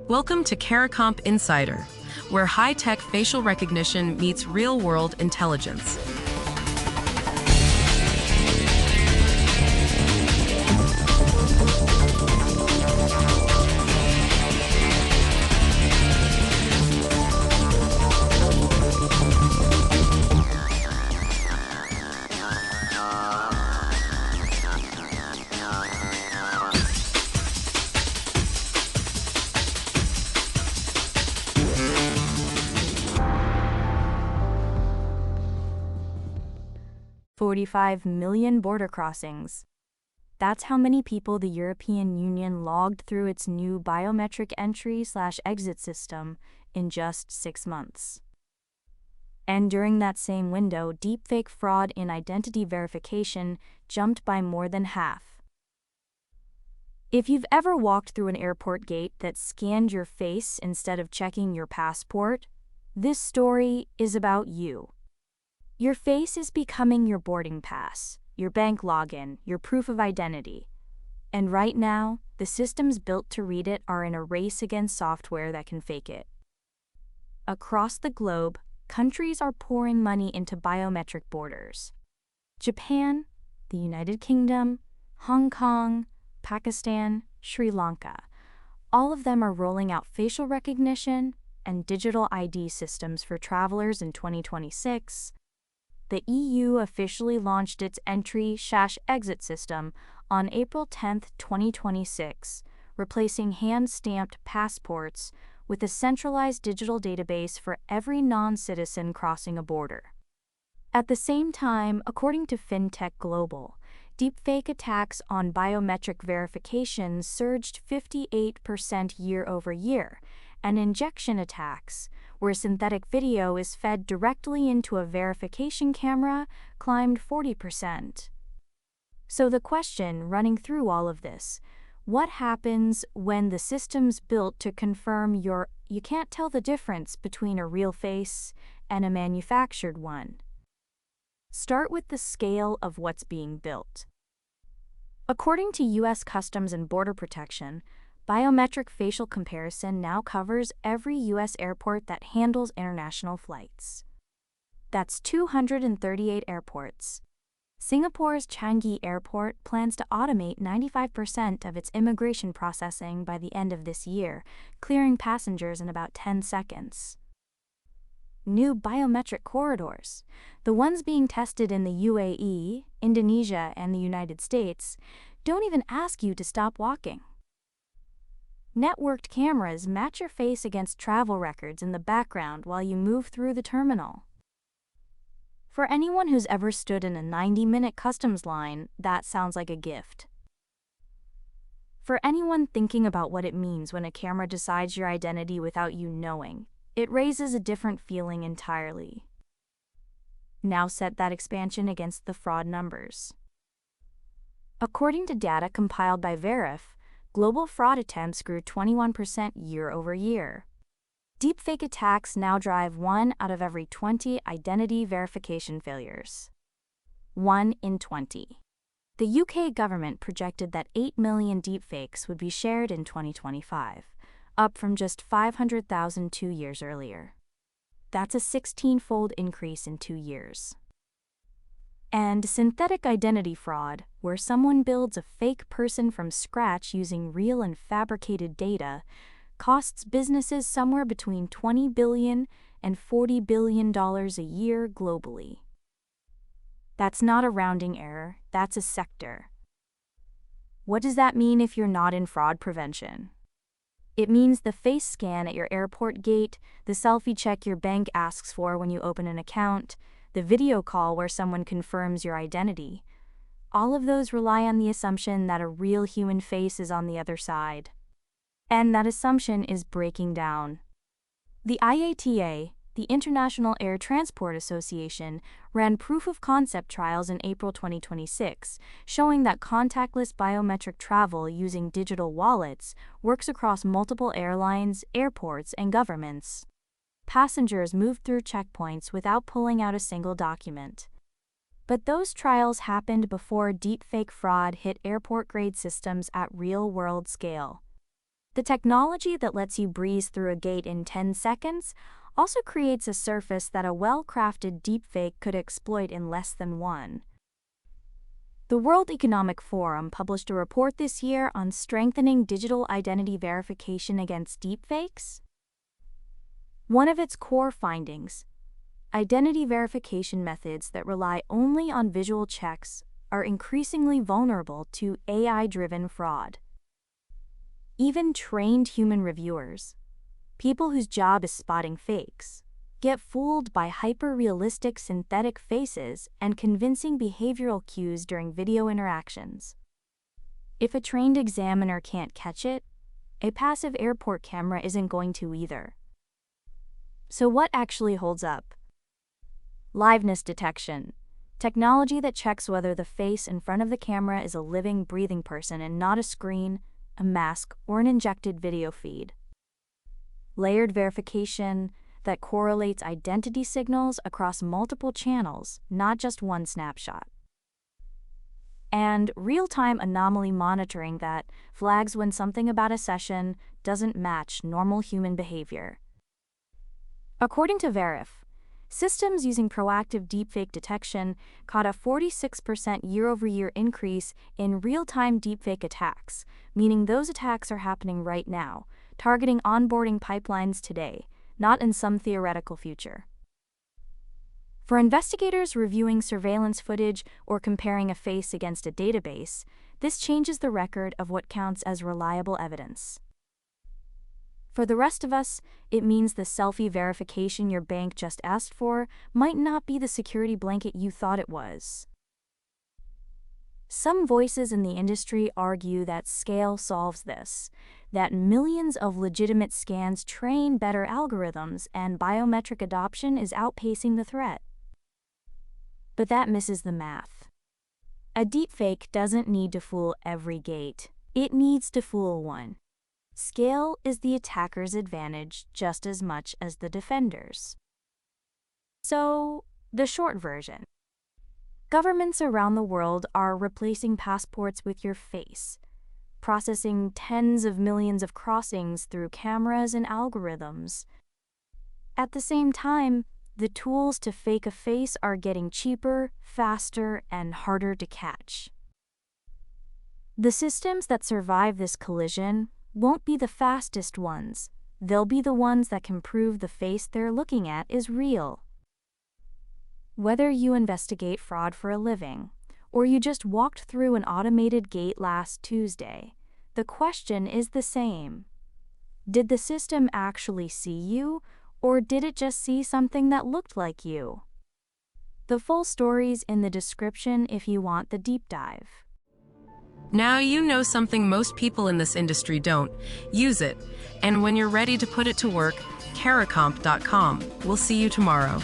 Welcome to CARICOMP Insider, where high-tech facial recognition meets real-world intelligence. $45 million border crossings. That's how many people the European Union logged through its new biometric entry/exit system in just 6 months. And during that same window, deepfake fraud in identity verification jumped by more than half. If you've ever walked through an airport gate that scanned your face instead of checking your passport, this story is about you. Your face is becoming your boarding pass, your bank login, your proof of identity. And right now, the systems built to read it are in a race against software that can fake it. Across the globe, countries are pouring money into biometric borders. Japan, the United Kingdom, Hong Kong, Pakistan, Sri Lanka. All of them are rolling out facial recognition and digital ID systems for travelers in 2026. The EU officially launched its entry/exit system on April 10, 2026, replacing hand-stamped passports with a centralized digital database for every non-citizen crossing a border. At the same time, according to FinTech Global, deepfake attacks on biometric verification surged 58% year-over-year, and injection attacks, where synthetic video is fed directly into a verification camera, climbed 40%. So the question running through all of this, what happens when the system's built to confirm you can't tell the difference between a real face and a manufactured one? Start with the scale of what's being built. According to U.S. Customs and Border Protection, biometric facial comparison now covers every U.S. airport that handles international flights. That's 238 airports. Singapore's Changi Airport plans to automate 95% of its immigration processing by the end of this year, clearing passengers in about 10 seconds. New biometric corridors, the ones being tested in the UAE, Indonesia, and the United States, don't even ask you to stop walking. Networked cameras match your face against travel records in the background while you move through the terminal. For anyone who's ever stood in a 90-minute customs line, that sounds like a gift. For anyone thinking about what it means when a camera decides your identity without you knowing, it raises a different feeling entirely. Now set that expansion against the fraud numbers. According to data compiled by Verif, global fraud attempts grew 21% year-over-year. Deepfake attacks now drive 1 out of every 20 identity verification failures. 1 in 20. The UK government projected that 8 million deepfakes would be shared in 2025, up from just 500,000 2 years earlier. That's a 16-fold increase in 2 years. And synthetic identity fraud, where someone builds a fake person from scratch using real and fabricated data, costs businesses somewhere between $20 billion and $40 billion a year globally. That's not a rounding error, that's a sector. What does that mean if you're not in fraud prevention? It means the face scan at your airport gate, the selfie check your bank asks for when you open an account, the video call where someone confirms your identity. All of those rely on the assumption that a real human face is on the other side. And that assumption is breaking down. The IATA, the International Air Transport Association, ran proof-of-concept trials in April 2026, showing that contactless biometric travel using digital wallets works across multiple airlines, airports, and governments. Passengers moved through checkpoints without pulling out a single document. But those trials happened before deepfake fraud hit airport-grade systems at real-world scale. The technology that lets you breeze through a gate in 10 seconds also creates a surface that a well-crafted deepfake could exploit in less than one. The World Economic Forum published a report this year on strengthening digital identity verification against deepfakes. One of its core findings: identity verification methods that rely only on visual checks are increasingly vulnerable to AI-driven fraud. Even trained human reviewers, people whose job is spotting fakes, get fooled by hyper-realistic synthetic faces and convincing behavioral cues during video interactions. If a trained examiner can't catch it, a passive airport camera isn't going to either. So what actually holds up? Liveness detection, technology that checks whether the face in front of the camera is a living, breathing person and not a screen, a mask, or an injected video feed. Layered verification that correlates identity signals across multiple channels, not just one snapshot. And real-time anomaly monitoring that flags when something about a session doesn't match normal human behavior. According to Verif, systems using proactive deepfake detection caught a 46% year-over-year increase in real-time deepfake attacks, meaning those attacks are happening right now, targeting onboarding pipelines today, not in some theoretical future. For investigators reviewing surveillance footage or comparing a face against a database, this changes the record of what counts as reliable evidence. For the rest of us, it means the selfie verification your bank just asked for might not be the security blanket you thought it was. Some voices in the industry argue that scale solves this, that millions of legitimate scans train better algorithms and biometric adoption is outpacing the threat. But that misses the math. A deepfake doesn't need to fool every gate. It needs to fool one. Scale is the attacker's advantage just as much as the defender's. So, the short version. Governments around the world are replacing passports with your face, processing tens of millions of crossings through cameras and algorithms. At the same time, the tools to fake a face are getting cheaper, faster, and harder to catch. The systems that survive this collision won't be the fastest ones. They'll be the ones that can prove the face they're looking at is real. Whether you investigate fraud for a living, or you just walked through an automated gate last Tuesday, the question is the same. Did the system actually see you, or did it just see something that looked like you? The full story's in the description if you want the deep dive. Now you know something most people in this industry don't. Use it. And when you're ready to put it to work, caracomp.com. We'll see you tomorrow.